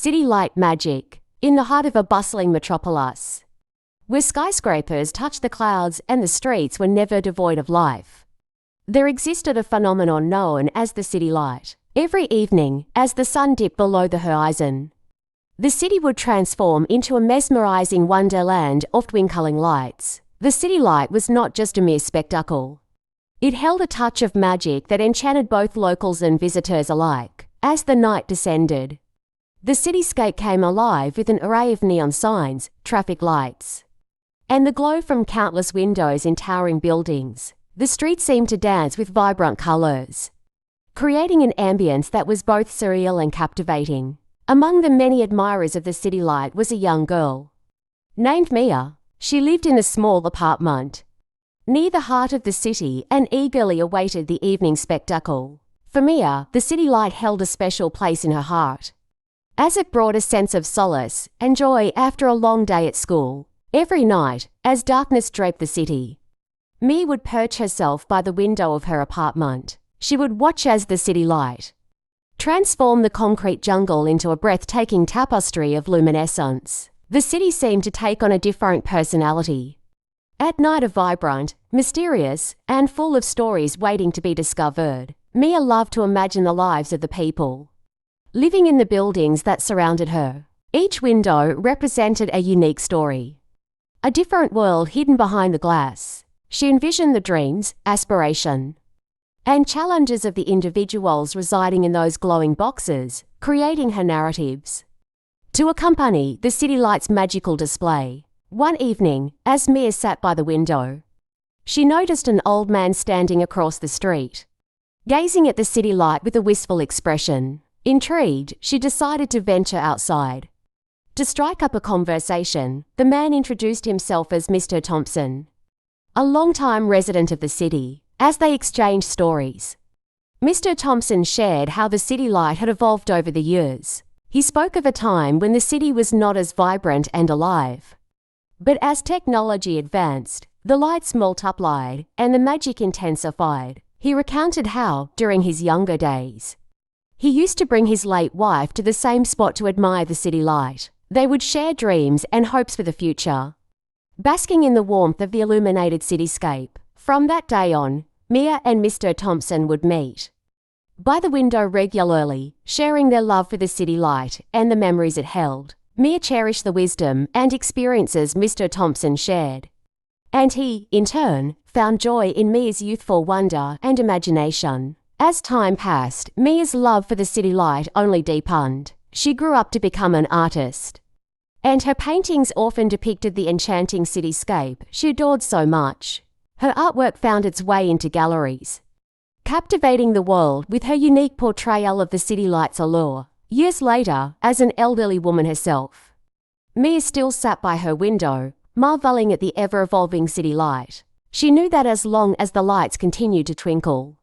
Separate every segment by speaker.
Speaker 1: City light magic. In the heart of a bustling metropolis, where skyscrapers touched the clouds and the streets were never devoid of life, there existed a phenomenon known as the city light. Every evening, as the sun dipped below the horizon, the city would transform into a mesmerizing wonderland of twinkling lights. The city light was not just a mere spectacle. It held a touch of magic that enchanted both locals and visitors alike. As the night descended, the cityscape came alive with an array of neon signs, traffic lights, and the glow from countless windows in towering buildings. The streets seemed to dance with vibrant colors, creating an ambience that was both surreal and captivating. Among the many admirers of the city light was a young girl named Mia. She lived in a small apartment near the heart of the city and eagerly awaited the evening spectacle. For Mia, the city light held a special place in her heart, as it brought a sense of solace and joy after a long day at school. Every night, as darkness draped the city, Mia would perch herself by the window of her apartment. She would watch as the city light transformed the concrete jungle into a breathtaking tapestry of luminescence. The city seemed to take on a different personality. At night, vibrant, mysterious, and full of stories waiting to be discovered, Mia loved to imagine the lives of the people living in the buildings that surrounded her. Each window represented a unique story, a different world hidden behind the glass. She envisioned the dreams, aspiration, and challenges of the individuals residing in those glowing boxes, creating her narratives to accompany the city light's magical display. One evening, as Mia sat by the window, she noticed an old man standing across the street, gazing at the city light with a wistful expression. Intrigued, she decided to venture outside. To strike up a conversation, the man introduced himself as Mr. Thompson, a long-time resident of the city. As they exchanged stories, Mr. Thompson shared how the city light had evolved over the years. He spoke of a time when the city was not as vibrant and alive, but as technology advanced, the lights multiplied and the magic intensified. He recounted how, during his younger days, he used to bring his late wife to the same spot to admire the city light. They would share dreams and hopes for the future, basking in the warmth of the illuminated cityscape. From that day on, Mia and Mr. Thompson would meet by the window regularly, sharing their love for the city light and the memories it held. Mia cherished the wisdom and experiences Mr. Thompson shared, and he, in turn, found joy in Mia's youthful wonder and imagination. As time passed, Mia's love for the city light only deepened. She grew up to become an artist, and her paintings often depicted the enchanting cityscape she adored so much. Her artwork found its way into galleries, captivating the world with her unique portrayal of the city light's allure. Years later, as an elderly woman herself, Mia still sat by her window, marveling at the ever-evolving city light. She knew that as long as the lights continued to twinkle,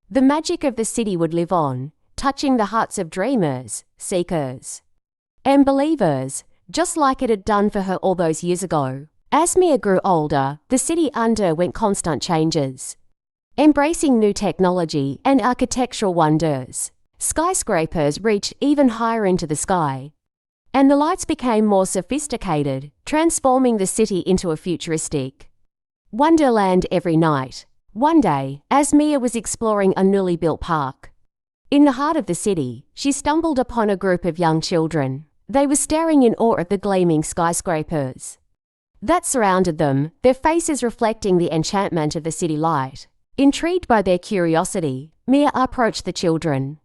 Speaker 1: the magic of the city would live on, touching the hearts of dreamers, seekers, and believers, just like it had done for her all those years ago. As Mia grew older, the city underwent constant changes, embracing new technology and architectural wonders. Skyscrapers reached even higher into the sky, and the lights became more sophisticated, transforming the city into a futuristic wonderland every night. One day, as Mia was exploring a newly built park in the heart of the city, she stumbled upon a group of young children. They were staring in awe at the gleaming skyscrapers that surrounded them, their faces reflecting the enchantment of the city light. Intrigued by their curiosity, Mia approached the children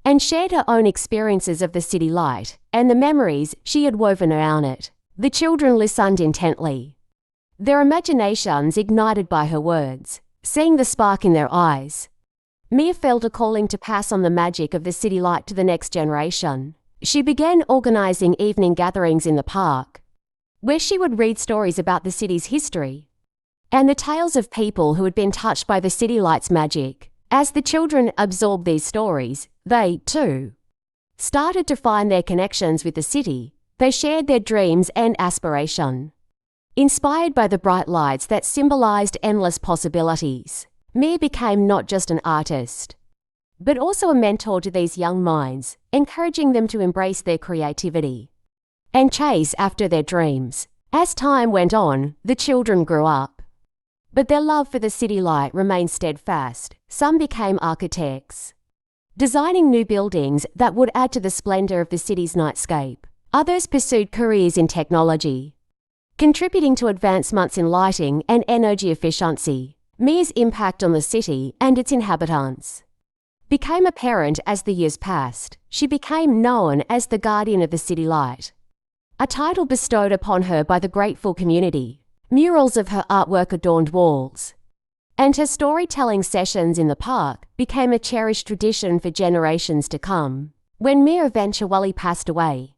Speaker 1: and shared her own experiences of the city light and the memories she had woven around it. The children listened intently, their imaginations ignited by her words. Seeing the spark in their eyes, Mia felt a calling to pass on the magic of the city light to the next generation. She began organizing evening gatherings in the park, where she would read stories about the city's history and the tales of people who had been touched by the city light's magic. As the children absorbed these stories, they, too, started to find their connections with the city. They shared their dreams and aspiration, inspired by the bright lights that symbolized endless possibilities. Mia became not just an artist, but also a mentor to these young minds, encouraging them to embrace their creativity and chase after their dreams. As time went on, the children grew up, but their love for the city light remained steadfast. Some became architects, designing new buildings that would add to the splendor of the city's nightscape. Others pursued careers in technology, contributing to advancements in lighting and energy efficiency. Mia's impact on the city and its inhabitants became apparent as the years passed. She became known as the Guardian of the City Light, a title bestowed upon her by the grateful community. Murals of her artwork adorned walls, and her storytelling sessions in the park became a cherished tradition for generations to come. When Mia eventually passed away,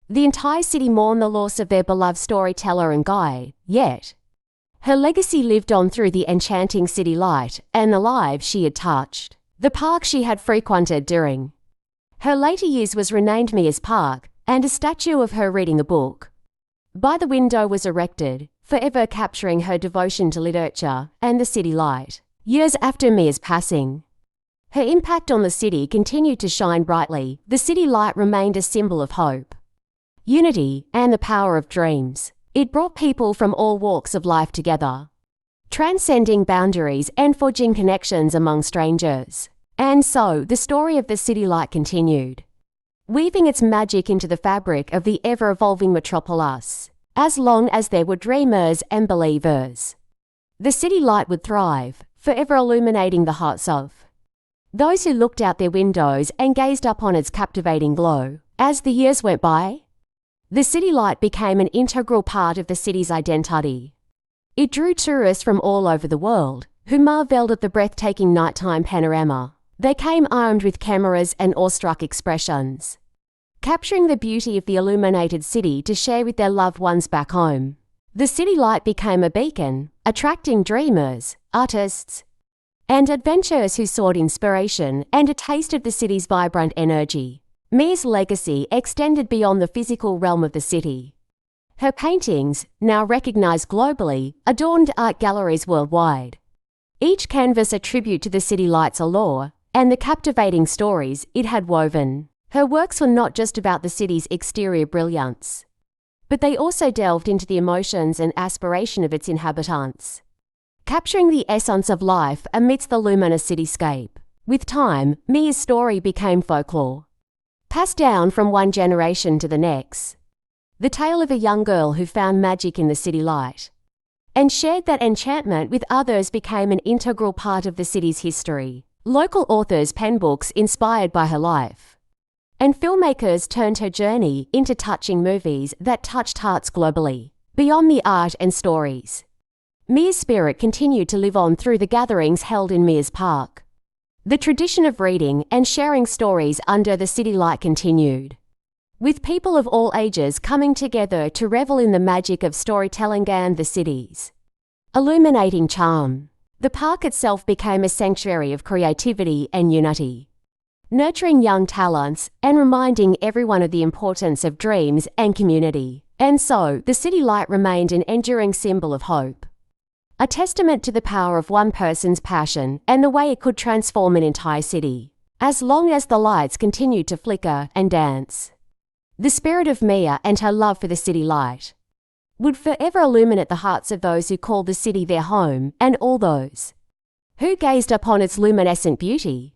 Speaker 1: the entire city mourned the loss of their beloved storyteller and guide, yet her legacy lived on through the enchanting city light and the lives she had touched. The park she had frequented during her later years was renamed Mia's Park, and a statue of her reading a book by the window was erected, forever capturing her devotion to literature and the city light. Years after Mia's passing, her impact on the city continued to shine brightly. The city light remained a symbol of hope, unity, and the power of dreams. It brought people from all walks of life together, transcending boundaries and forging connections among strangers. And so, the story of the city light continued, weaving its magic into the fabric of the ever-evolving metropolis. As long as there were dreamers and believers, the city light would thrive, forever illuminating the hearts of those who looked out their windows and gazed up on its captivating glow. As the years went by, the city light became an integral part of the city's identity. It drew tourists from all over the world, who marveled at the breathtaking nighttime panorama. They came armed with cameras and awestruck expressions, capturing the beauty of the illuminated city to share with their loved ones back home. The city light became a beacon, attracting dreamers, artists, and adventurers who sought inspiration and a taste of the city's vibrant energy. Mia's legacy extended beyond the physical realm of the city. Her paintings, now recognized globally, adorned art galleries worldwide, each canvas a tribute to the city light's allure and the captivating stories it had woven. Her works were not just about the city's exterior brilliance, but they also delved into the emotions and aspiration of its inhabitants, capturing the essence of life amidst the luminous cityscape. With time, Mia's story became folklore, passed down from one generation to the next. The tale of a young girl who found magic in the city light and shared that enchantment with others became an integral part of the city's history. Local authors penned books inspired by her life, and filmmakers turned her journey into touching movies that touched hearts globally. Beyond the art and stories, Mia's spirit continued to live on through the gatherings held in Mia's Park. The tradition of reading and sharing stories under the city light continued, with people of all ages coming together to revel in the magic of storytelling and the city's illuminating charm. The park itself became a sanctuary of creativity and unity, nurturing young talents and reminding everyone of the importance of dreams and community. And so, the city light remained an enduring symbol of hope, a testament to the power of one person's passion and the way it could transform an entire city. As long as the lights continued to flicker and dance, the spirit of Mia and her love for the city light would forever illuminate the hearts of those who called the city their home and all those who gazed upon its luminescent beauty.